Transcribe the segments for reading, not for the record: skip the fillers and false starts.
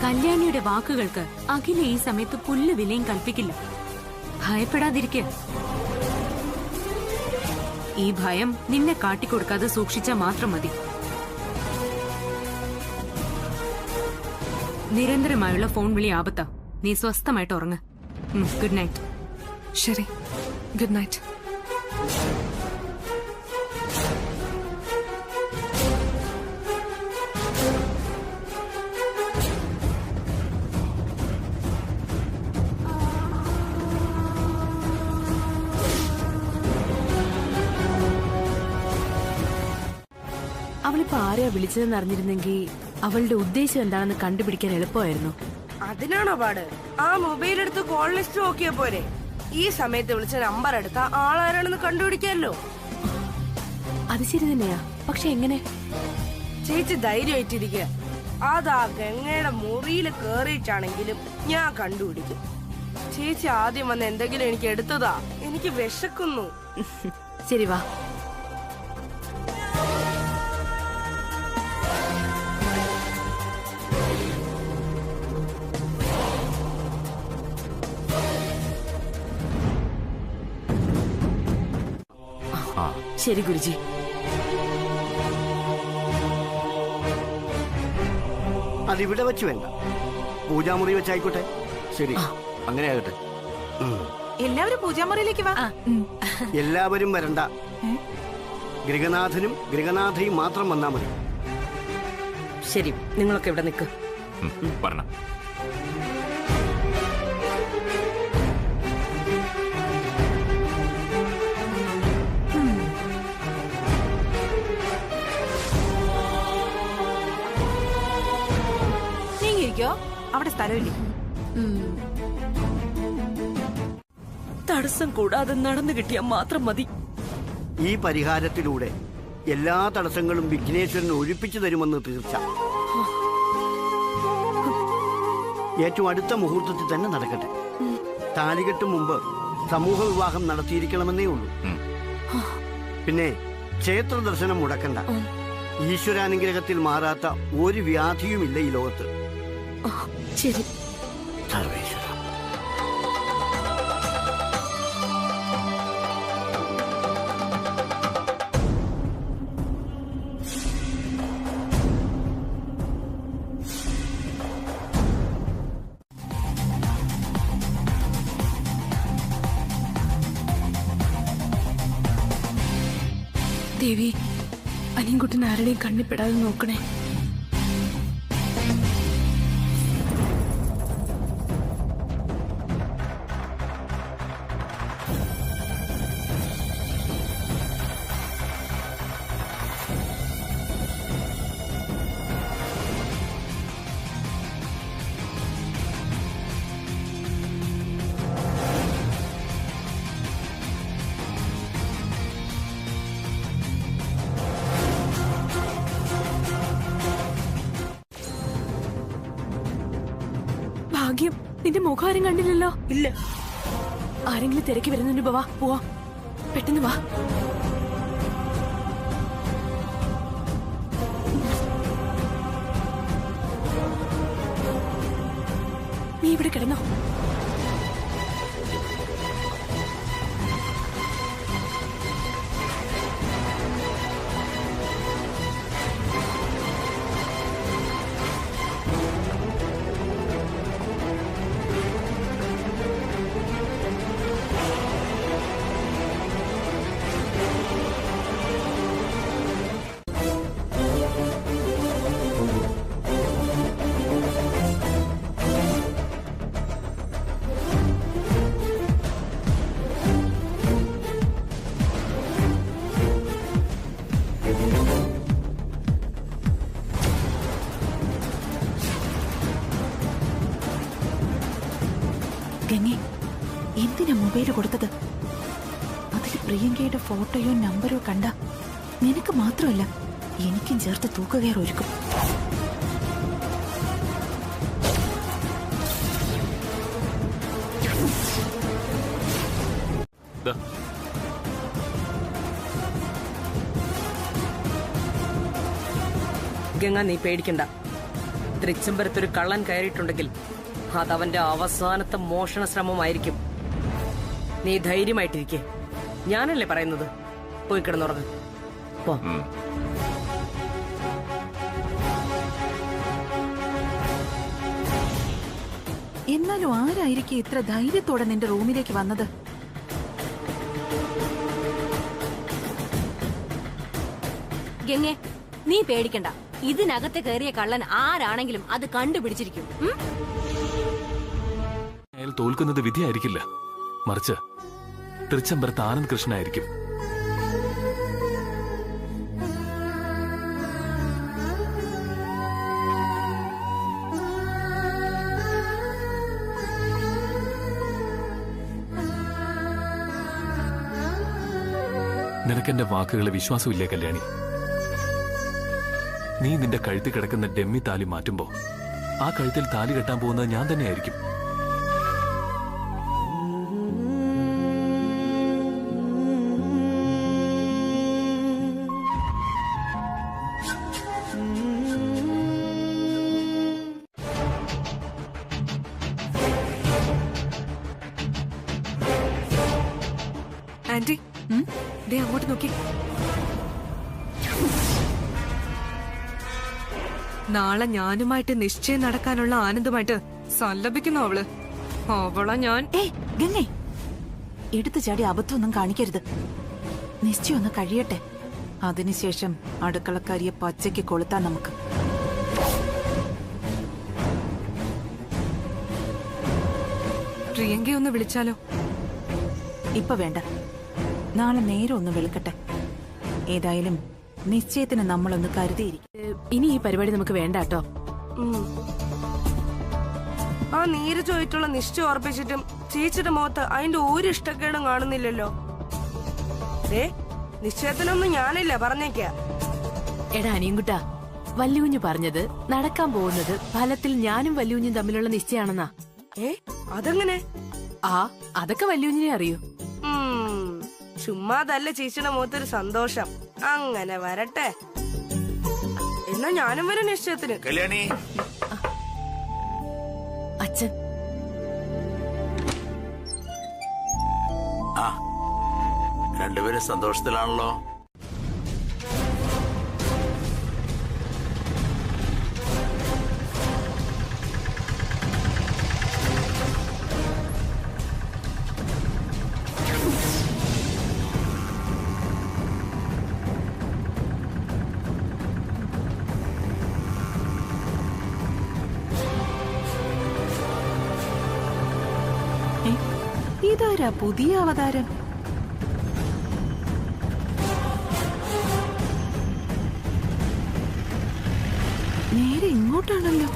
കല്യാണിയുടെ വാക്കുകൾക്ക് അഖില ഈ സമയത്ത് പുല്ല് വിലയും കൽപ്പിക്കില്ല. ഭയപ്പെടാതിരിക്ക. ഈ ഭയം നിന്നെ കാട്ടിക്കൊടുക്കാതെ സൂക്ഷിച്ചാൽ മാത്രം മതി. നിരന്തരമായുള്ള ഫോൺ വിളി ആപത്താ. നീ സ്വസ്ഥമായിട്ട് ഉറങ്ങ. Good night. ശരി, ഗുഡ് നൈറ്റ്. അവളിപ്പോ ആരെയാ വിളിച്ചതെന്ന് അറിഞ്ഞിരുന്നെങ്കിൽ അവളുടെ ഉദ്ദേശം എന്താണെന്ന് കണ്ടുപിടിക്കാൻ എളുപ്പമായിരുന്നു. അതിനാണോ പാട്? ആ മൊബൈൽ എടുത്ത് കോൾ ലിസ്റ്റ് നോക്കിയ പോരെ. ഈ സമയത്ത് വിളിച്ച നമ്പർ എടുത്ത ആളാരാണെന്ന് കണ്ടുപിടിക്കാമല്ലോ. അത് ശരി തന്നെയാ, പക്ഷെ എങ്ങനെ? ചേച്ചി ധൈര്യമായിട്ടിരിക്കുക. അതാ ഗംഗയുടെ മുറിയിൽ കേറിയിട്ടാണെങ്കിലും ഞാൻ കണ്ടുപിടിക്കും. ചേച്ചി ആദ്യം വന്ന് എന്തെങ്കിലും എനിക്ക് എടുത്തതാ. എനിക്ക് വിശക്കുന്നു. ശരി വാ. ശരി ഗുരുജി. അതിവിടെ വെച്ച് വേണ്ട, പൂജാമുറി വെച്ചായിക്കോട്ടെ. ശരി, അങ്ങനെ ആകട്ടെ. എല്ലാവരും പൂജാമുറിയിലേക്ക് വാ. എല്ലാവരും വരണ്ട. ഗൃഹനാഥനും ഗൃഹനാഥയും മാത്രം വന്നാ മതി. ശരി, നിങ്ങളൊക്കെ ഇവിടെ നിൽക്ക്. അവിടെ സ്ഥലമില്ലേ? തടസ്സം കൂടാതെ നടന്നു കിട്ടിയാൽ മാത്രം മതി. ഈ പരിഹാരത്തിലൂടെ എല്ലാ തടസ്സങ്ങളും വിഘ്നേശ്വരൻ ഒഴിപ്പിച്ചു തരുമെന്ന് തീർച്ച. ഏറ്റവും അടുത്ത മുഹൂർത്തത്തിൽ തന്നെ നടക്കട്ടെ. താലികെട്ട് മുമ്പ് സമൂഹ വിവാഹം നടത്തിയിരിക്കണമെന്നേ ഉള്ളൂ. പിന്നെ ക്ഷേത്ര ദർശനം മുടക്കണ്ട. ഈശ്വരാനുഗ്രഹത്തിൽ മാറാത്ത ഒരു വ്യാധിയുമില്ല ഈ ലോകത്ത്. ശരി. സർവേശ്വര. ദേവി, അനിയൻകുട്ടൻ ആരുടെയും കണ്ണിപ്പെടാതെ നോക്കണേ. ഭാഗ്യം, നിന്റെ മുഖം ആരും കണ്ടില്ലല്ലോ. ഇല്ല. ആരെങ്കിലും തിരക്കി വരുന്നതിന് മുമ്പ് വാ, പോവാ. പെട്ടെന്ന് വാ. നീ ഇവിടെ കിടന്നോ. ഗംഗേ, എന്തിനാ മൊബൈൽ കൊടുത്തത്? അതിൽ പ്രിയങ്കയുടെ ഫോട്ടോയോ നമ്പരോ കണ്ട നിനക്ക് മാത്രമല്ല എനിക്കും ചേർത്ത് തൂക്കുകയർ ഒരുക്കും. ഗംഗ, നീ പേടിക്കണ്ട. തൃച്ചംബരത്തൊരു കള്ളൻ കയറിയിട്ടുണ്ടെങ്കിൽ അതവന്റെ അവസാനത്തെ മോഷണ ശ്രമമായിരിക്കും. നീ ധൈര്യമായിട്ടിരിക്കെ. ഞാനല്ലേ പറയുന്നത്. പോയി കിടന്നുറങ്ങ്. പോ. എന്നാലും ആരായിരിക്കും ഇത്ര ധൈര്യത്തോടെ നിന്റെ റൂമിലേക്ക് വന്നത്? ഗംഗെ, നീ പേടിക്കണ്ട. ഇതിനകത്ത് കയറിയ കള്ളൻ ആരാണെങ്കിലും അത് കണ്ടുപിടിച്ചിരിക്കും. അയാൾ തോൽക്കുന്നത് വിധിയായിരിക്കില്ല, മറിച്ച് തൃച്ചംബരത്ത് ആനന്ദ് കൃഷ്ണനായിരിക്കും. നിനക്കെന്റെ വാക്കുകളെ വിശ്വാസമില്ലേ കല്യാണി? നീ നിന്റെ കഴുത്തിൽ കിടക്കുന്ന ഡെമ്മി താലി മാറ്റുമ്പോ ആ കഴുത്തിൽ താലി കെട്ടാൻ പോകുന്നത് ഞാൻ തന്നെയായിരിക്കും. ആന്റി, ദേ അങ്ങോട്ട് നോക്കി. നാളെ ഞാനുമായിട്ട് നിശ്ചയം നടക്കാനുള്ള ആനന്ദമായിട്ട് സല്ലപിക്കുന്നു അവള്. അവളെ ഞാൻ ഗംഗേ, എടുത്തു ചാടി അബദ്ധമൊന്നും കാണിക്കരുത്. നിശ്ചയം ഒന്ന് കഴിയട്ടെ. അതിനുശേഷം അടുക്കളക്കാരിയെ പച്ചയ്ക്ക് കൊളുത്താൻ നമുക്ക്. പ്രിയങ്കയെ ഒന്ന് വിളിച്ചാലോ? ഇപ്പൊ വേണ്ട, നാളെ നേരം ഒന്ന് വെളുക്കട്ടെ. ഏതായാലും നിശ്ചയത്തിന് നമ്മളൊന്ന് കരുതിയിരിക്കും. ഇനി ഈ പരിപാടി നമുക്ക് വേണ്ട കേട്ടോ. ആ നീരജുമായിട്ടുള്ള നിശ്ചയം ഉറപ്പിച്ചിട്ടും ചേച്ചിയുടെ മുഖത്ത് അതിന്റെ ഒരു ഇഷ്ടക്കേടും കാണുന്നില്ലല്ലോ. നിശ്ചയത്തിനൊന്നും ഞാനില്ല, പറഞ്ഞേക്ക. എടാ അനിയൻകുട്ടാ, വല്യുകുഞ്ഞു പറഞ്ഞത് നടക്കാൻ പോകുന്നത് ഫലത്തിൽ ഞാനും വല്യുകുഞ്ഞും തമ്മിലുള്ള നിശ്ചയാണെന്നാ. അതെങ്ങനെ? അതൊക്കെ വല്യുകുഞ്ഞിനെ അറിയൂ. ചുമ്മാതല്ല ചേച്ചിയുടെ മുഖത്തൊരു സന്തോഷം. അങ്ങനെ വരട്ടെ. എന്നാ ഞാനും വരും നിശ്ചയത്തിന്. കല്യാണി, അച്ഛൻ. രണ്ടുപേരും സന്തോഷത്തിലാണല്ലോ. ഇതാരാ പുതിയ അവതാരം? നേരെ ഇങ്ങോട്ടാണല്ലോ.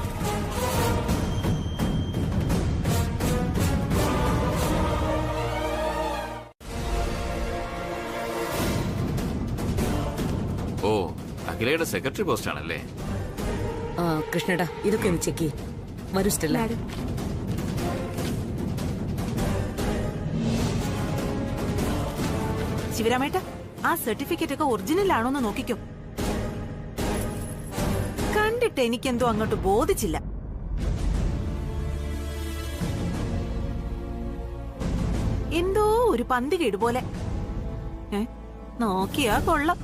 ഓ, അഖിലയുടെ സെക്രട്ടറി പോസ്റ്റ് ആണല്ലേ? കൃഷ്ണേട്ടാ, ഇതൊക്കെ ഒന്ന് ചെക്ക് ചെയ്യ്. വരൂ സ്റ്റെല്ല. ശിവരാമേട്ട, ആ സർട്ടിഫിക്കറ്റ് ഒക്കെ ഒറിജിനൽ ആണോന്ന് നോക്കിക്കോ. കണ്ടിട്ട് എനിക്കെന്തോ അങ്ങോട്ട് ബോധിച്ചില്ല. എന്തോ ഒരു പന്തികേട് പോലെ. നോക്കിയാ കൊള്ളാം.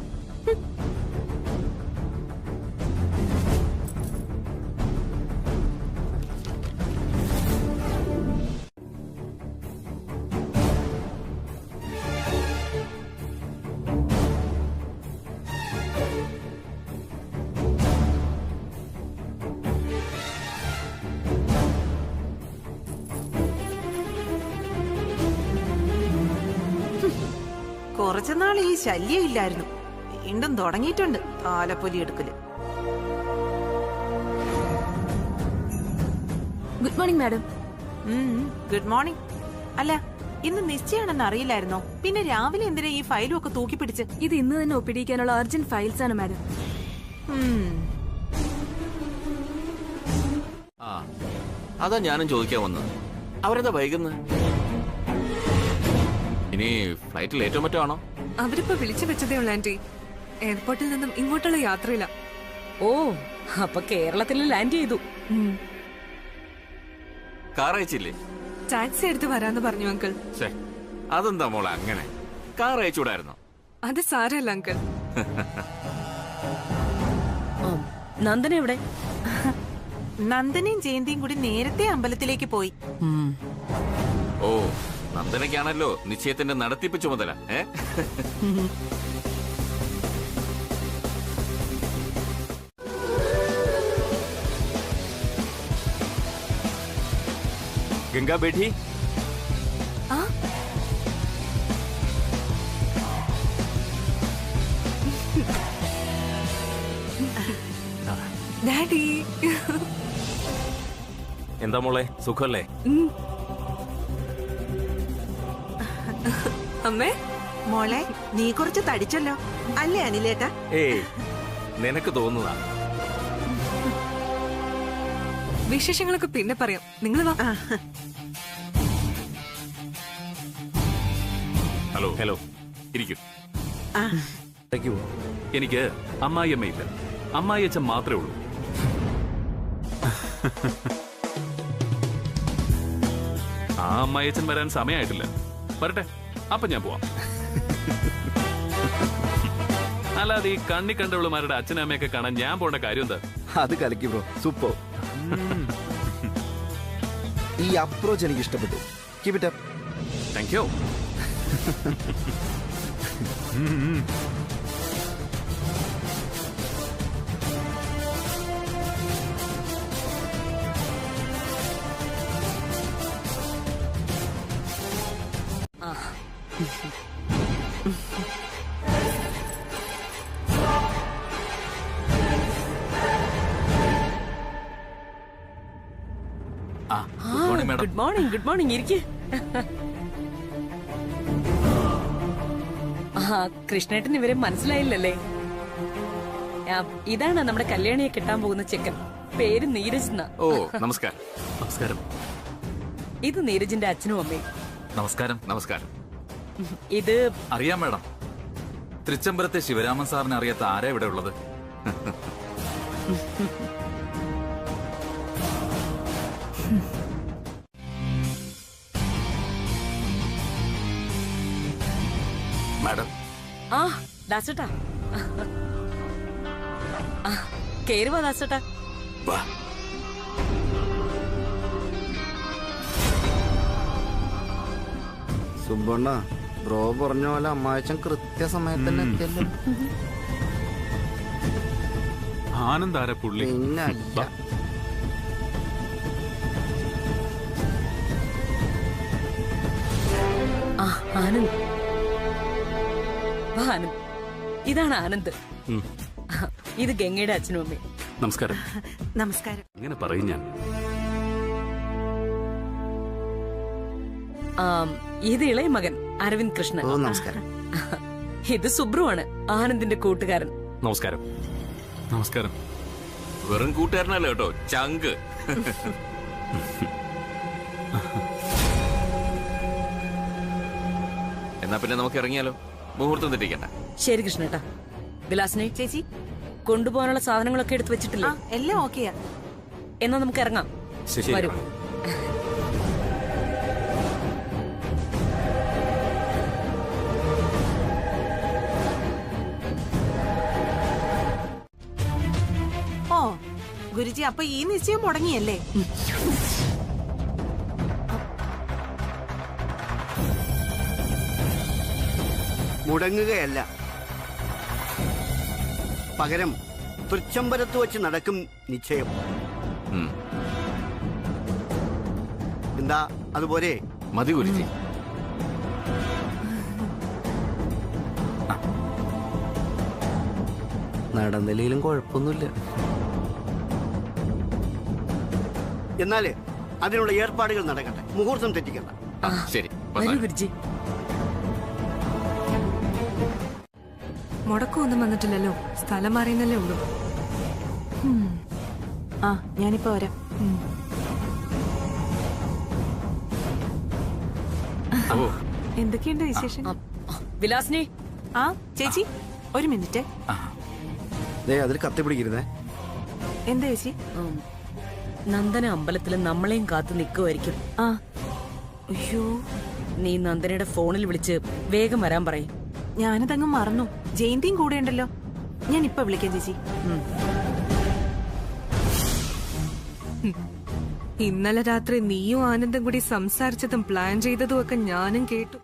കുറച്ചുനാൾ ഈ ശല്യം ഇല്ലായിരുന്നു. വീണ്ടും തുടങ്ങിയിട്ടുണ്ട് താലപ്പൊലി എടുക്കല്. Good morning madam. Good morning. അല്ല, ഇന്ന് നിശ്ചയാണെന്ന് അറിയില്ലായിരുന്നോ? പിന്നെ രാവിലെ എന്തിനാ ഈ ഫയലും ഒക്കെ തൂക്കി പിടിച്ച്? ഇത് ഇന്ന് തന്നെ ഒപ്പിടിക്കാനുള്ള അർജന്റ് ഫയൽസ് ആണ് മാഡം. അതാ ഞാനും ചോദിക്കാൻ വന്നത്. അവരെന്താ വൈകുന്നത്? ഇനി ഫ്ലൈറ്റ് ലേറ്റോ മറ്റോ ആണോ? അവരിപ്പോ വിളിച്ചു വെച്ചതേ ഉള്ളൂ ആന്റി. എയർപോർട്ടിൽ നിന്നും ഇങ്ങോട്ടുള്ള യാത്രയില്ല. ഓ, അപ്പൊ കേരളത്തിൽ ലാൻഡ് ചെയ്തു. കാർ അയച്ചില്ലേ? ടാക്സി എടുത്ത് വരാന്ന് പറഞ്ഞു അങ്കിൾ. ഛേ, അതെന്താ മോളെ അങ്ങനെ? കാർ അയച്ചുകൂടായിരുന്നോ? അത് സാരല്ല അങ്കിൾ. നന്ദന എവിടെ? നന്ദനയും ജയന്തിയും കൂടി നേരത്തെ അമ്പലത്തിലേക്ക് പോയി. ഓ, നന്ദനയ്ക്കാണല്ലോ നിശ്ചയത്തിന്റെ നടത്തിപ്പ് ചുമതല. ഗംഗാ ബേഠി. ഡാഡി. എന്താ മോളെ, സുഖല്ലേ? അമ്മേ, മോളെ നീ കുറച്ച് തടിച്ചല്ലോ അല്ലേ അനിലേട്ടാ? ഏയ്, നിനക്ക് തോന്നുന്നതാ. വിശേഷങ്ങളൊക്കെ പിന്നെ പറയാം. നിങ്ങൾ വാ. Hello hello. ഇരിക്കും. എനിക്ക് അമ്മായിയമ്മയില്ല, അമ്മായിയച്ഛൻ മാത്രമേ ഉള്ളൂ. ആ അമ്മായിയച്ഛൻ വരാൻ സമയമായിട്ടില്ല. വരട്ടെ, അപ്പൊ ഞാൻ പോവാം. അല്ലാതെ ഈ കണ്ണി കണ്ടവളുമാരുടെ അച്ഛനമ്മയൊക്കെ കാണാൻ ഞാൻ പോണ്ട കാര്യം എന്താ? അത് കലക്കി ബ്രോ, സൂപ്പർ. ഈ അപ്രോച്ച് എനിക്ക് ഇഷ്ടപ്പെട്ടു. Keep it up. Thank you. Good morning. Good morning. ഇരിക്ക്. കൃഷ്ണേട്ടന് ഇവരെ മനസ്സിലായില്ലല്ലേ? ഇതാണ് നമ്മുടെ കല്യാണിയെ കിട്ടാൻ പോകുന്ന ചെക്കൻ. പേര് നീരജ് എന്നാ. ഓ, നമസ്കാരം. നമസ്കാരം. ഇത് നീരജിന്റെ അച്ഛനും അമ്മയും. നമസ്കാരം. നമസ്കാരം. ഇത് അറിയാം മാഡം. തൃച്ചംബരത്തെ ശിവരാമൻ സാറിനെ അറിയാത്ത ആരാ ഇവിടെ ഉള്ളത്? മാഡം. ആ, ദാസേട്ടാ. കേറുവാ ദാസേട്ടാ. വാ. സുബ്ബണ്ണ, ബ്രോ പറഞ്ഞ പോലെ അമ്മായച്ചൻ കൃത്യസമയത്ത് തന്നെ എത്തിയല്ലോ. ആനന്ദാര പുള്ളി. പിന്നല്ല. ആനന്ദ്. ആനന്ദ്, ഇതാണ് ആനന്ദ്. ഇത് ഗംഗയുടെ അച്ഛനും അമ്മയും. നമസ്കാരം. നമസ്കാരം. ഇങ്ങനെ പറയും ഞാൻ. ഇത് ഇളയ മകൻ അരവിന്ദ് കൃഷ്ണൻ. ഓ, നമസ്കാരം. ഇത് സുബ്രുവാണ്, ആനന്ദിന്റെ കൂട്ടുകാരൻ. നമസ്കാരം. നമസ്കാരം. വെറും കൂട്ടുകാരനല്ല കേട്ടോ, ചങ്ക്. എന്നാ പിന്നെ നമുക്ക് ഇറങ്ങിയാലോ? മുഹൂർത്തം തെറ്റിക്കണ്ട. ശരി കൃഷ്ണേട്ടാ. വിലാസിനെ ചേച്ചി കൊണ്ടുപോകാനുള്ള സാധനങ്ങളൊക്കെ എടുത്തു വെച്ചിട്ടില്ല? എല്ലാം ഓക്കെയാ. എന്നാ നമുക്ക് ഇറങ്ങാം. വരൂ. ഓ ഗുരുജി, അപ്പൊ ഈ നിശ്ചയം മുടങ്ങിയല്ലേ? മുടങ്ങുകയല്ല, പകരം തൃച്ചംബരത്ത് വെച്ച് നടക്കും നിശ്ചയം. എന്താ, അതുപോലെ? മതി ഗുരുജി. നടന്നില്ലെങ്കിലും കുഴപ്പമൊന്നുമില്ല. എന്നാല് അതിനുള്ള ഏർപ്പാടുകൾ നടക്കട്ടെ, മുഹൂർത്തം തെറ്റിക്കണ്ട. ശരി. വരൂ ഗുരുജി. മുടക്കമൊന്നും വന്നിട്ടില്ലല്ലോ, സ്ഥലം മാറിയെന്നല്ലേ ഉള്ളൂ. ആ, ഞാനിപ്പോ വരാം. എന്തൊക്കെയുണ്ട് വിശേഷം? വിലാസിനെ. ആ ചേച്ചി, ഒരു മിനിറ്റ്. അതിൽ കത്തി പിടിക്കരുതേ. എന്താ ചേച്ചി? നന്ദന അമ്പലത്തിൽ നമ്മളെയും കാത്തു നിൽക്കുമായിരിക്കും. ആ. അയ്യോ, നീ നന്ദനയുടെ ഫോണിൽ വിളിച്ച് വേഗം വരാൻ പറയും. ഞാനതങ്ങ് മറന്നു. ജയന്തിയും കൂടെ ഉണ്ടല്ലോ. ഞാൻ ഇപ്പൊ വിളിക്കാം ചേച്ചി. ഇന്നലെ രാത്രി നീയും ആനന്ദം കൂടി സംസാരിച്ചതും പ്ലാൻ ചെയ്തതും ഒക്കെ ഞാനും കേട്ടു.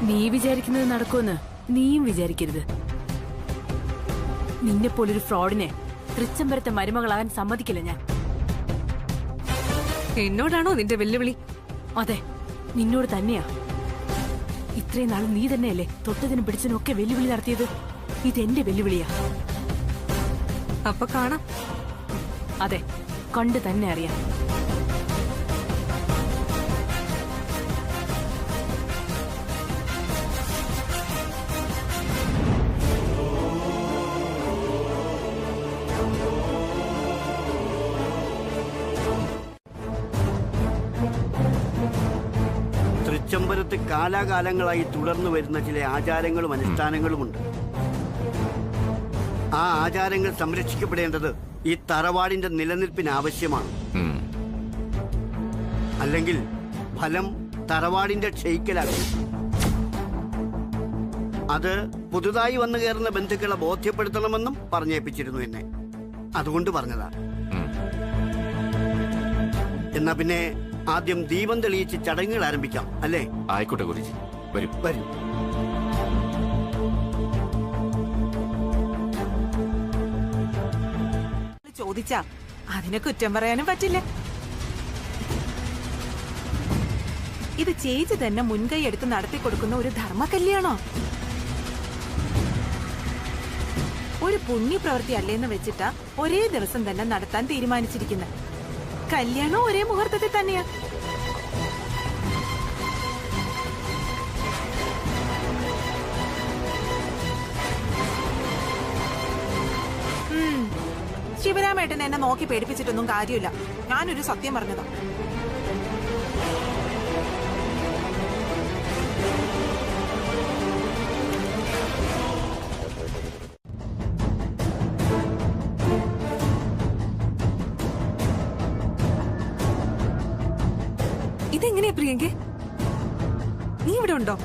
നീ വിചാരിക്കുന്നത് നടക്കുമെന്ന് നീയും വിചാരിക്കരുത്. നിന്നെ പോലൊരു ഫ്രോഡിനെ തൃച്ചംബരത്തെ മരുമകളാകാൻ സമ്മതിക്കില്ല ഞാൻ. എന്നോടാണോ നിന്റെ വെല്ലുവിളി? അതെ, നിന്നോട് തന്നെയാ. ഇത്രയും നാൾ നീ തന്നെയല്ലേ തൊട്ടതിനും പിടിച്ചതിനും ഒക്കെ വെല്ലുവിളി നടത്തിയത്. ഇതെന്റെ വെല്ലുവിളിയാ. അപ്പൊ കാണാം. അതെ, കണ്ടു തന്നെ അറിയാം. തൃച്ചംബരത്ത് കാലാകാലങ്ങളായി തുടർന്നു വരുന്ന ചില ആചാരങ്ങളും അനുഷ്ഠാനങ്ങളുമുണ്ട്. ആ ആചാരങ്ങൾ സംരക്ഷിക്കപ്പെടേണ്ടത് ഈ തറവാടിന്റെ നിലനിൽപ്പിന് ആവശ്യമാണ്. അല്ലെങ്കിൽ ഫലം തറവാടിന്റെ ക്ഷയിക്കലാകും. അത് പുതുതായി വന്നു കയറുന്ന ബന്ധുക്കളെ ബോധ്യപ്പെടുത്തണമെന്നും പറഞ്ഞേപ്പിച്ചിരുന്നു എന്നെ. അതുകൊണ്ട് പറഞ്ഞതാ. എന്നാ പിന്നെ ആദ്യം ദീപം തെളിയിച്ച് ചടങ്ങുകൾ ആരംഭിക്കാം അല്ലേ? ആയിക്കോട്ടെ ഗുരുജി, വരും വരും. ചോദിച്ചാ അതിനെ കുറ്റം പറയാനും പറ്റില്ല. ഇത് ചേച്ചി തന്നെ മുൻകൈ എടുത്ത് നടത്തി കൊടുക്കുന്ന ഒരു ധർമ്മ കല്യാണോ? ഒരു പുണ്യപ്രവൃത്തി അല്ലേന്ന് വെച്ചിട്ടാ ഒരേ ദിവസം തന്നെ നടത്താൻ തീരുമാനിച്ചിരിക്കുന്നത്. കല്യാണം ഒരേ മുഹൂർത്തത്തിൽ തന്നെയാ. ശിവരാമേട്ടൻ എന്നെ നോക്കി പേടിപ്പിച്ചിട്ടൊന്നും കാര്യമില്ല. ഞാനൊരു സത്യം പറഞ്ഞതാ. ഇതെങ്ങനെയാ പ്രിയങ്കേ? നീ ഇവിടെ ഉണ്ടോ?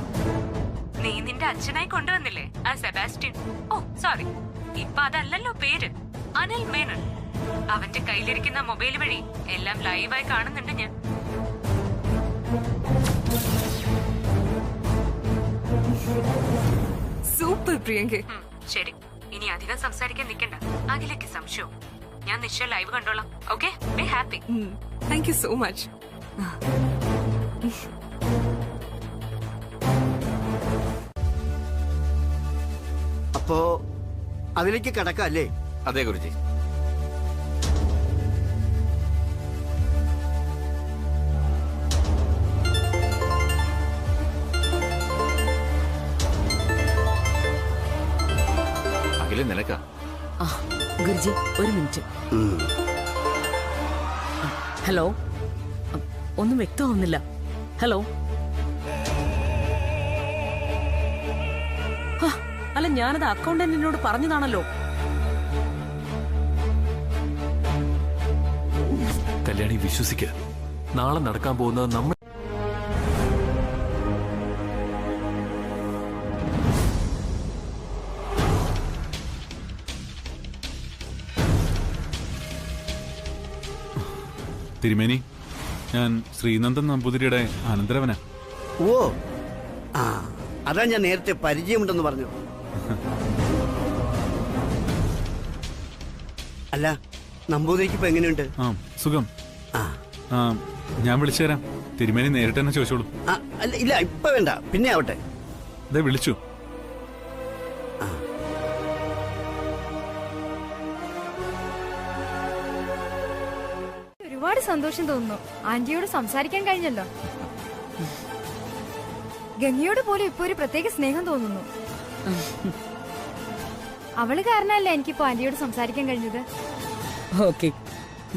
നീ നിന്റെ അച്ഛനായി കൊണ്ടുവന്നില്ലേ ആ സെബാസ്റ്റ്യൻ? ഓ സോറി, ഇപ്പൊ അതല്ലല്ലോ പേര്, അനിൽ മേനൻ. അവന്റെ കയ്യിലിരിക്കുന്ന മൊബൈൽ വഴി എല്ലാം ലൈവായി കാണുന്നുണ്ട് ഞാൻ. സൂപ്പർ പ്രിയങ്കേ. ശരി, ഇനി അധികം സംസാരിക്കാൻ നിൽക്കണ്ട. അഖിലേക്ക് സംശയവും. ഞാൻ നിശ്ചയം ലൈവ് കണ്ടോളാം. Okay, be happy. Thank you so much. അപ്പോ അതിലേക്ക് കടക്കാം അല്ലേ? അതെ ഗുരുജി. അഖില നിനക്കാ? ഗുരുജി ഒരു മിനിറ്റ്. ഹലോ, ഒന്നും വ്യക്തമാവുന്നില്ല. ഹലോ, അല്ല ഞാനത് അക്കൗണ്ടന്റിനോട് പറഞ്ഞതാണല്ലോ. കല്യാണി വിശ്വസിക്കുക, നാളെ നടക്കാൻ പോകുന്നത് നമ്മൾ. തിരുമേനി, ഞാൻ ശ്രീനന്ദൻ നമ്പൂതിരിയുടെ അനന്തരവനാ. ഓ, ആ അതാ ഞാൻ നേരത്തെ പരിചയമുണ്ടെന്ന് പറഞ്ഞു. അല്ല, നമ്പൂതിരിക്ക് ഇപ്പൊ എങ്ങനെയുണ്ട്? ആ, സുഖം. ഞാൻ വിളിച്ചു തരാം. തിരുമേനി നേരിട്ട് തന്നെ ചോദിച്ചോളൂ. അല്ല, ഇല്ല, ഇപ്പൊ വേണ്ട, പിന്നെ ആവട്ടെ. അതെ, വിളിച്ചു. ഒരുപാട് സന്തോഷം തോന്നുന്നു. ആന്റിയോട് സംസാരിക്കാൻ കഴിഞ്ഞല്ലോ. ഗംഗയോട് പോലും ഇപ്പൊ ഒരു പ്രത്യേക സ്നേഹം തോന്നുന്നു. അവള് കാരണല്ലേ എനിക്കിപ്പോ ആന്റിയോട് സംസാരിക്കാൻ കഴിഞ്ഞത്. ഓക്കെ,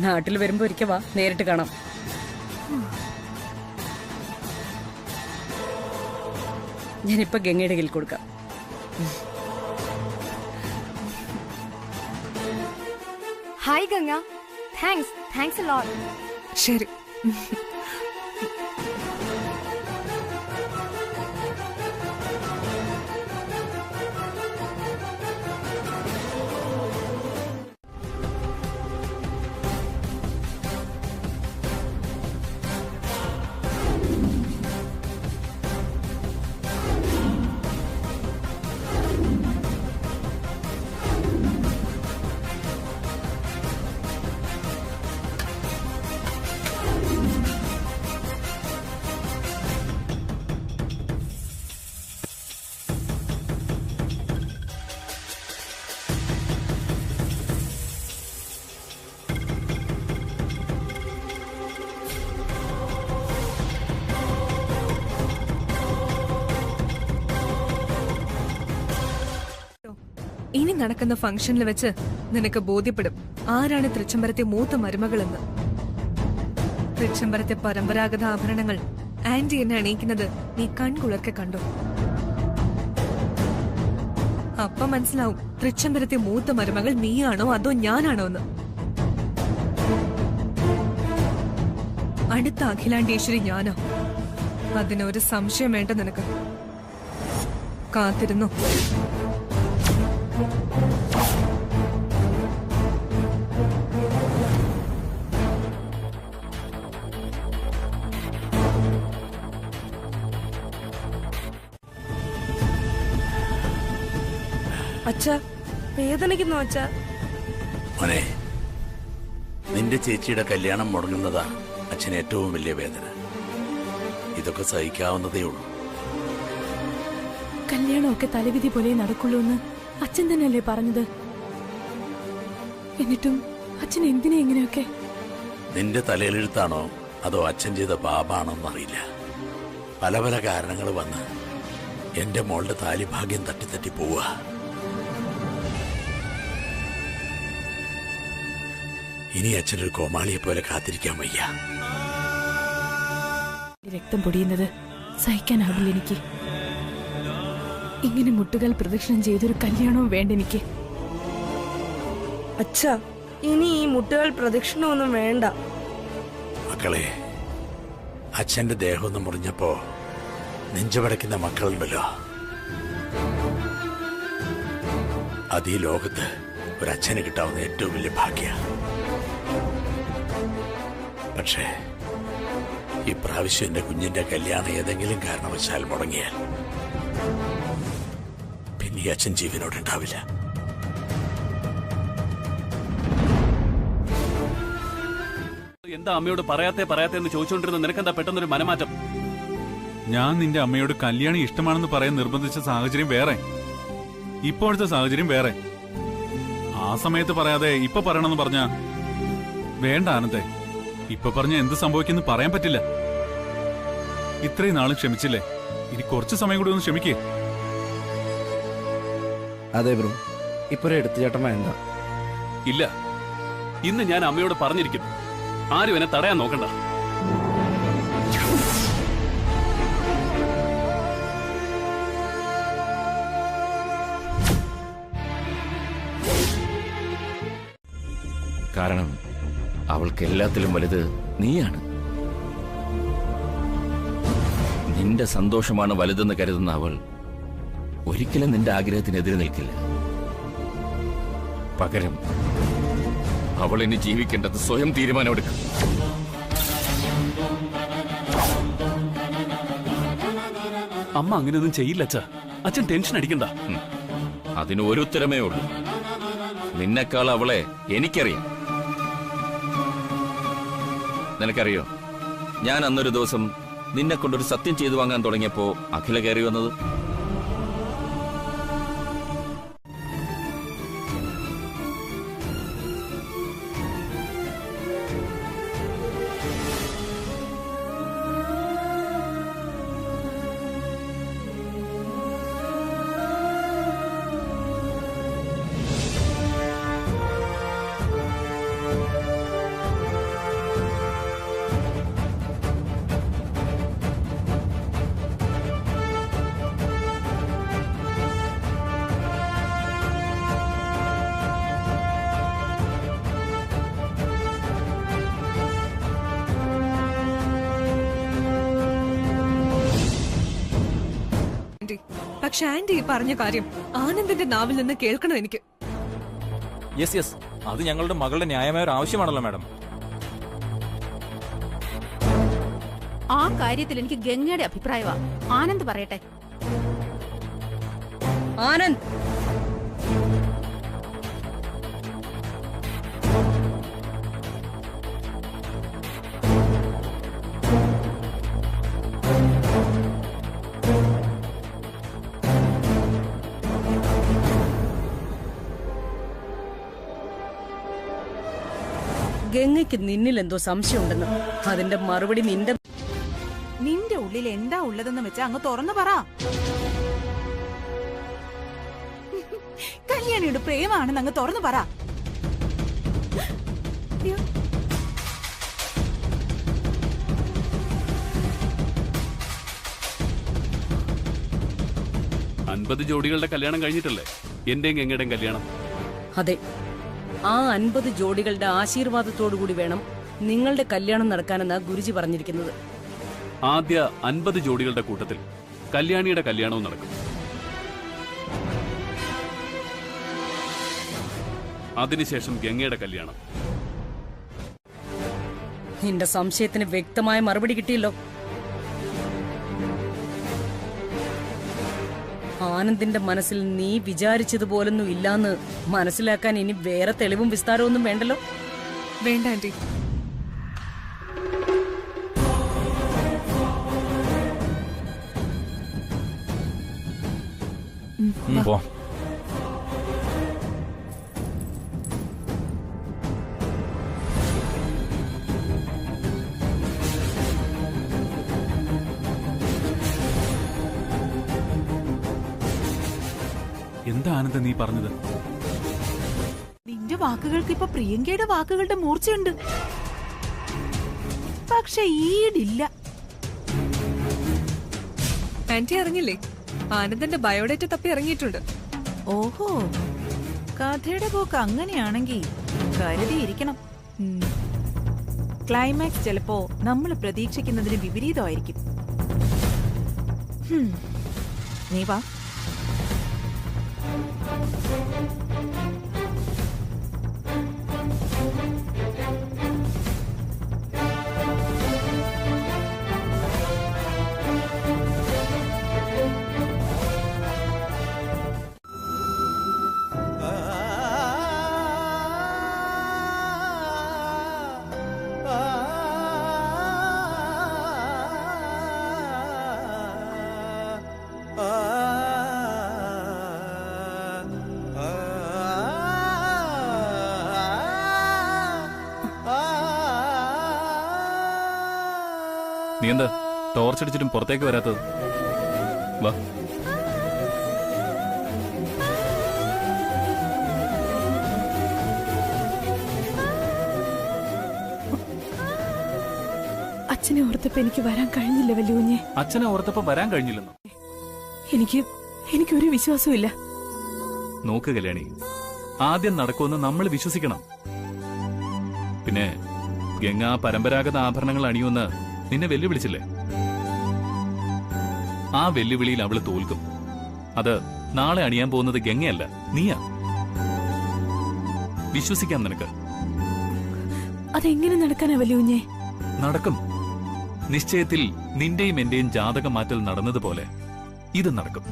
നാട്ടിൽ വരുമ്പോ ഒരിക്കൽ വാ, നേരിട്ട് കാണാം. ഞാനിപ്പോ ഗംഗയുടെ കയ്യിൽ കൊടുക്കാം. Hi Ganga. Thanks a lot. ശരി. ഇനി നടക്കുന്ന ഫംഗ്ഷനിൽ വെച്ച് നിനക്ക് ബോധ്യപ്പെടും ആരാണ് തൃച്ചംബരത്തെ മൂത്ത മരുമകളെന്ന്. തൃച്ചംബരത്തെ പരമ്പരാഗത ആഭരണങ്ങൾ ആന്റി എന്നെ അണിയിക്കുന്നത് നീ കൺകുളർക്കെ കണ്ടു. അപ്പൊ മനസ്സിലാവും തൃച്ചംബരത്തെ മൂത്ത മരുമകൾ നീയാണോ അതോ ഞാനാണോ എന്ന്. അടുത്ത അഖിലാണ്ടേശ്വരി ഞാനോ? അതിനൊരു സംശയം വേണ്ട നിനക്ക്. കാത്തിരുന്നു. അച്ഛാ, വേദനിക്കുന്നു അച്ഛാ. മോനെ, നിന്റെ ചേച്ചിയുടെ കല്യാണം മുടങ്ങുന്നതാ അച്ഛന് ഏറ്റവും വലിയ വേദന. ഇതൊക്കെ സഹിക്കാവുന്നതേ ഉള്ളൂ. കല്യാണമൊക്കെ തലവിധി പോലെ നടക്കുള്ളൂ എന്ന് അച്ഛൻ തന്നെയല്ലേ പറഞ്ഞത്? എന്നിട്ടും അച്ഛൻ എന്തിനാ ഇങ്ങനെയൊക്കെ? നിന്റെ തലയിലെഴുത്താണോ അതോ അച്ഛൻ ചെയ്ത പാപാണോന്നറിയില്ല. പല പല കാരണങ്ങൾ വന്ന് എന്റെ മോളുടെ താലിഭാഗ്യം തട്ടിത്തട്ടി പോവുക. ഇനി അച്ഛനൊരു കോമാളിയെ പോലെ കാത്തിരിക്കാൻ വയ്യ. രക്തം പൊടിയുന്നത് സഹിക്കാനാവില്ല എനിക്ക്. ഇങ്ങനെ മുട്ടുകൾ പ്രദക്ഷിണം ചെയ്തൊരു കല്യാണവും വേണ്ട എനിക്ക്. അച്ഛാ, ഇനി ഈ മുട്ടുകൾ പ്രദക്ഷിണമൊന്നും വേണ്ട. മക്കളെ, അച്ഛന്റെ ദേഹം ഒന്ന് മുറിഞ്ഞപ്പോ നെഞ്ചുപടയ്ക്കുന്ന മക്കളുണ്ടല്ലോ, അത് ഈ ലോകത്ത് ഒരച്ഛന് കിട്ടാവുന്ന ഏറ്റവും വലിയ ഭാഗ്യ. പക്ഷേ ഇപ്രാവശ്യം എന്റെ കുഞ്ഞിന്റെ കല്യാണം ഏതെങ്കിലും കാരണവശാൽ മുടങ്ങിയാൽ പിന്നെ ഈ അച്ഛൻ ജീവനോടുണ്ടാവില്ല. എന്താ അമ്മയോട് പറയാത്തേന്ന് ചോദിച്ചോണ്ടിരുന്ന നിനക്കെന്താ പെട്ടെന്നൊരു മനമാറ്റം? ഞാൻ നിന്റെ അമ്മയോട് കല്യാണം ഇഷ്ടമാണെന്ന് പറയാൻ നിർബന്ധിച്ച സാഹചര്യം വേറെ, ഇപ്പോഴത്തെ സാഹചര്യം വേറെ. ആ സമയത്ത് പറയാതെ ഇപ്പൊ പറയണമെന്ന് പറഞ്ഞ വേണ്ട ആനന്ദേ. ഇപ്പൊ പറഞ്ഞ എന്ത് സംഭവിക്കുന്നു പറയാൻ പറ്റില്ല. ഇത്രയും നാളും ക്ഷമിച്ചില്ലേ, ഇനി കുറച്ച് സമയം കൂടി ഒന്ന് ക്ഷമിക്കേ. അതെ ബ്രോ, ഇപ്പൊ എടുത്തുചേട്ടൻ വേണ്ട. ഇല്ല, ഇന്ന് ഞാൻ അമ്മയോട് പറഞ്ഞിരിക്കും, ആരും എന്നെ തടയാൻ നോക്കണ്ട. കാരണം അവൾക്ക് എല്ലാത്തിലും വലുത് നീയാണ്. നിന്റെ സന്തോഷമാണ് വലുതെന്ന് കരുതുന്ന അവൾ ഒരിക്കലും നിന്റെ ആഗ്രഹത്തിനെതിരെ നിൽക്കില്ല. പകരം അവൾ ഇനി ജീവിക്കേണ്ടത് സ്വയം തീരുമാനമെടുക്കും. അമ്മ അങ്ങനെയൊന്നും ചെയ്യില്ല അച്ഛാ. അച്ഛൻ ടെൻഷൻ അടിക്കണ്ട. അതിന് ഒരു ഉത്തരമേ ഉള്ളൂ. നിന്നെക്കാൾ അവളെ എനിക്കറിയാം. നിനക്കറിയോ, ഞാൻ അന്നൊരു ദിവസം നിന്നെ കൊണ്ടൊരു സത്യം ചെയ്തു വാങ്ങാൻ തുടങ്ങിയപ്പോ അഖില കയറി വന്നത്. പക്ഷെ ആന്റി ഈ പറഞ്ഞ കാര്യം ആനന്ദിന്റെ നാവിൽ നിന്ന് കേൾക്കണം എനിക്ക്. യെസ്, അത് ഞങ്ങളുടെ മകളുടെ ന്യായമായ ഒരു ആവശ്യമാണല്ലോ മാഡം. ആ കാര്യത്തിൽ എനിക്ക് ഗംഗയുടെ അഭിപ്രായമാണ്. ആനന്ദ് പറയട്ടെ. ആനന്ദ്, ഗംഗയ്ക്ക് നിന്നിൽ എന്തോ സംശയമുണ്ടെന്ന്. അതിന്റെ മറുപടി നിന്റെ ഉള്ളിൽ എന്താ ഉള്ളതെന്ന് വെച്ചാ അങ്ങ് തുറന്നു പറ. കല്യാണിയുടെ പ്രേമാണെന്ന് അങ്ങ് തുറന്നു പറ. അൻപത് ജോഡികളുടെ കല്യാണം കഴിഞ്ഞിട്ടല്ലേ എന്റെയും ഗംഗയുടെയും കല്യാണം? അതെ, ആ 50 ജോഡികളുടെ ആശീർവാദത്തോടുകൂടി വേണം നിങ്ങളുടെ കല്യാണം നടക്കാനെന്നാ ഗുരുജി പറഞ്ഞിരിക്കുന്നത്. ആദ്യ 50 ജോഡികളുടെ കൂട്ടത്തിൽ കല്യാണിയുടെ കല്യാണവും നടക്കും. അതിനുശേഷം ഗംഗയുടെ കല്യാണം. നിന്റെ സംശയത്തിന് വ്യക്തമായ മറുപടി കിട്ടിയല്ലോ. ആനന്ദിന്റെ മനസ്സിൽ നീ വിചാരിച്ചതുപോലൊന്നും ഇല്ലാന്ന് മനസ്സിലാക്കാൻ ഇനി വേറെ തെളിവും വിസ്താരമൊന്നും വേണ്ടല്ലോ. വേണ്ട ആന്റി. പോ. എന്താ ആനന്ദ നീ പറഞ്ഞത്? നിന്റെ വാക്കുകൾക്ക് ഇപ്പൊ പ്രിയങ്കയുടെ വാക്കുകളുടെ മൂർച്ചയുണ്ട്, പക്ഷെ ഈടില്ല. ആന്റി അറിഞ്ഞില്ലേ, ആനന്ദന്റെ ബയോഡേറ്റ തപ്പി ഇറങ്ങിയിട്ടുണ്ട്. ഓഹോ, കഥയുടെ പോക്ക് അങ്ങനെയാണെങ്കിൽ കരുതിയിരിക്കണം. ക്ലൈമാക്സ് ചിലപ്പോ നമ്മൾ പ്രതീക്ഷിക്കുന്നതിന് വിപരീതമായിരിക്കും. നീ വാ. നീ എന്താ ടോർച്ചടിച്ചിട്ടും പുറത്തേക്ക് വരാത്തത്? വാ. അച്ഛനെ ഓർത്തപ്പോ എനിക്ക് വരാൻ കഴിഞ്ഞില്ല വല്യുഞ്ഞെ. അച്ഛനെ ഓർത്തപ്പോ വരാൻ കഴിഞ്ഞില്ലെന്നോ? എനിക്കൊരു വിശ്വാസവും ഇല്ല. നോക്ക് കല്യാണി, ആദ്യം നടക്കുമെന്ന് നമ്മൾ വിശ്വസിക്കണം. പിന്നെ ഗംഗ പരമ്പരാഗത ആഭരണങ്ങൾ അണിയുമെന്ന് നിന്നെ വെല്ലുവിളിച്ചില്ലേ? ആ വെല്ലുവിളിയിൽ അവള് തോൽക്കും. അത് നാളെ അണിയാൻ പോകുന്നത് ഗംഗയല്ല, നീയാ. വിശ്വസിക്കാം നിനക്ക്. അതെങ്ങനെ നടക്കാനാ വല്യുഞ്ഞെ? നടക്കും. നിശ്ചയത്തിൽ നിന്റെയും എന്റെയും ജാതക മാറ്റൽ നടന്നതുപോലെ ഇത് നടക്കും.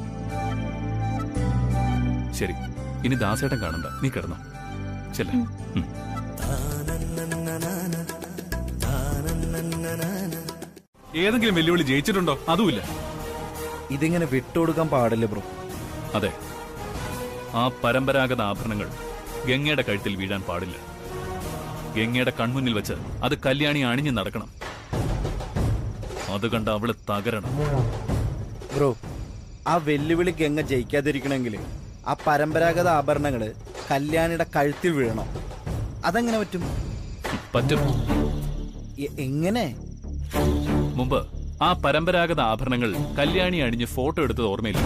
ശരി, ഇനി ദാസേട്ടൻ കാണണ്ട, നീ കിടന്നോ. ചെല്ല. ഏതെങ്കിലും വെല്ലുവിളി ജയിച്ചിട്ടുണ്ടോ? അതുമില്ല. ഇതിങ്ങനെ വിട്ടുകൊടുക്കാൻ പാടില്ല ബ്രോ. അതെ, ആ പരമ്പരാഗത ആഭരണങ്ങൾ ഗംഗയുടെ കഴുത്തിൽ വീഴാൻ പാടില്ല. ഗംഗയുടെ കൺമുന്നിൽ വെച്ച് അത് കല്യാണി അണിഞ്ഞു നടക്കണം. അത് കണ്ട് അവള് തകരണം. ബ്രോ, ആ വെല്ലുവിളി ഗംഗ ജയിക്കാതിരിക്കണമെങ്കിൽ ആ പരമ്പരാഗത ആഭരണങ്ങള് കല്യാണിയുടെ കഴുത്തിൽ വീഴണം. അതെങ്ങനെ പറ്റും? പറ്റും. എങ്ങനെ? മുമ്പ് ആ പരമ്പരാഗത ആഭരണങ്ങൾ കല്യാണി അണിഞ്ഞ് ഫോട്ടോ എടുത്തത് ഓർമ്മയില്ല?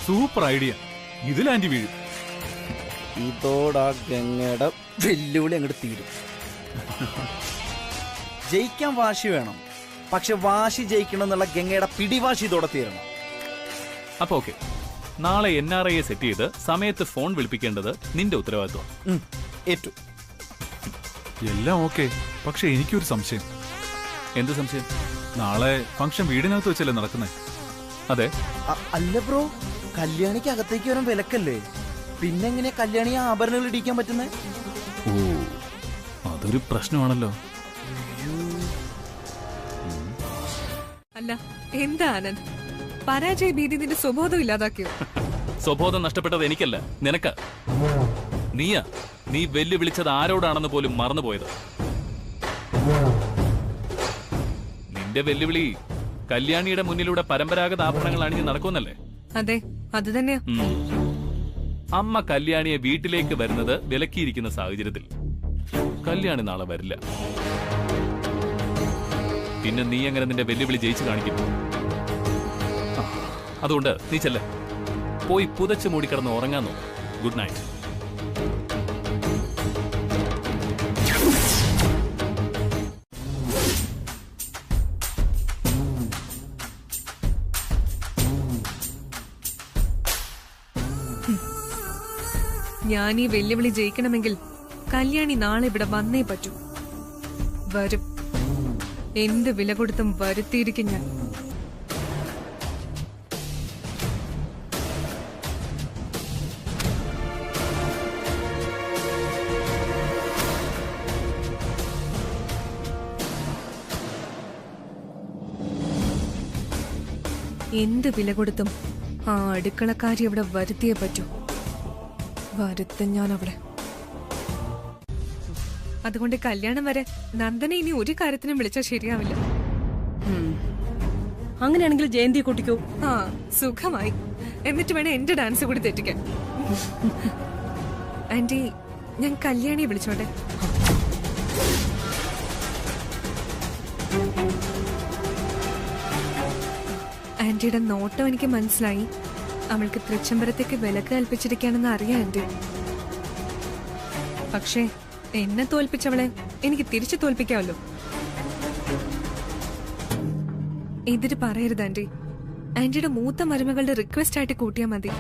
Super idea. ഇതിൽ ആന്റി വീഴും. ഇതോടാ ഗംഗയുടെ വെല്ലുവിളി അങ്ങോട്ട് തീരും. ജയിക്കാൻ വാശി വേണം, പക്ഷെ വാശി ജയിക്കണം എന്നുള്ള ഗംഗയുടെ പിടിവാശി ഇതോടെ തീരണം. അപ്പൊ ഓക്കെ, നാളെ NRI സെറ്റ് ചെയ്ത് സമയത്ത് ഫോൺ വിളിപ്പിക്കേണ്ടത് നിന്റെ ഉത്തരവാദിത്വം. ഏറ്റു. എല്ലാം ഓക്കെ, പക്ഷെ എനിക്കൊരു സംശയം. എന്ത് സംശയം? നാളെ ഫംഗ്ഷൻ വീടിനകത്ത് വെച്ചല്ലേ നടക്കുന്നേ? അതെ. അല്ല ബ്രോ, കല്യാണിക്ക് അകത്തേക്ക് വരാൻ വിലക്കല്ലേ, പിന്നെ എങ്ങനെയാ കല്യാണി ആഭരണങ്ങൾ ഇടിക്കാൻ പറ്റുന്നേ? ഓ, അതൊരു പ്രശ്നമാണല്ലോ. അല്ല എന്താ ആനന്ദ്, പരാജയ ഭീതി നിന്റെ സ്വബോധം ഇല്ലാതാക്കിയോ? സ്വബോധം നഷ്ടപ്പെട്ടത് എനിക്കല്ല, നിനക്ക്. നീ വെല്ലുവിളിച്ചത് ആരോടാണെന്ന് പോലും മറന്നുപോയത്. നിന്റെ വെല്ലുവിളി കല്യാണിയുടെ മുന്നിലൂടെ പരമ്പരാഗത ആഭരണങ്ങൾ അണിഞ്ഞ് നടക്കുമെന്നല്ലേ? അതെ, അത് തന്നെയാ. അമ്മ കല്യാണിയെ വീട്ടിലേക്ക് വരുന്നത് വിലക്കിയിരിക്കുന്ന സാഹചര്യത്തിൽ കല്യാണി നാളെ വരില്ല. പിന്നെ നീ എങ്ങനെ നിന്റെ വെല്ലുവിളി ജയിച്ചു കാണിക്കും? അതുകൊണ്ട് നീ ചെല്ല, പോയി പുതച്ചു മൂടിക്കിടന്ന് ഉറങ്ങാൻ നോക്ക്. Good night. ഞാൻ ഈ വെല്ലുവിളി ജയിക്കണമെങ്കിൽ കല്യാണി നാളെ ഇവിടെ വന്നേ പറ്റൂ. വരും, എന്ത് വില കൊടുത്തും വരുത്തിയിരിക്കും ഞാൻ. എന്ത് വില കൊടുത്തും ആ അടുക്കളക്കാരി അവിടെ വരുത്തിയേ പറ്റൂ. വരുത്തും ഞാൻ അവിടെ. അതുകൊണ്ട് കല്യാണം വരെ നന്ദനെ ഇനി ഒരു കാര്യത്തിനും വിളിച്ചാൽ ശരിയാവില്ല. അങ്ങനെയാണെങ്കിൽ ജയന്തി കൂട്ടിക്കോ. ആ, സുഖമായി. എന്നിട്ട് വേണം എന്റെ ഡാൻസ് കൂടി തെറ്റിക്കാൻ. ആന്റി, ഞാൻ കല്യാണിയെ വിളിച്ചോട്ടെ? ആന്റിയുടെ നോട്ടം എനിക്ക് മനസ്സിലായി. അവൾക്ക് തൃച്ചംബരത്തേക്ക് വിലക്ക് കൽപ്പിച്ചിരിക്കുകയാണെന്ന് അറിയാം ആന്റി. പക്ഷേ എന്നെ തോൽപ്പിച്ചവളെ എനിക്ക് തിരിച്ചു തോൽപ്പിക്കാമല്ലോ. എതിര് പറയരുത് ആന്റി. ആന്റിയുടെ മൂത്ത മരുമകളുടെ റിക്വസ്റ്റ് ആയിട്ട് കൂട്ടിയാൽ മതി.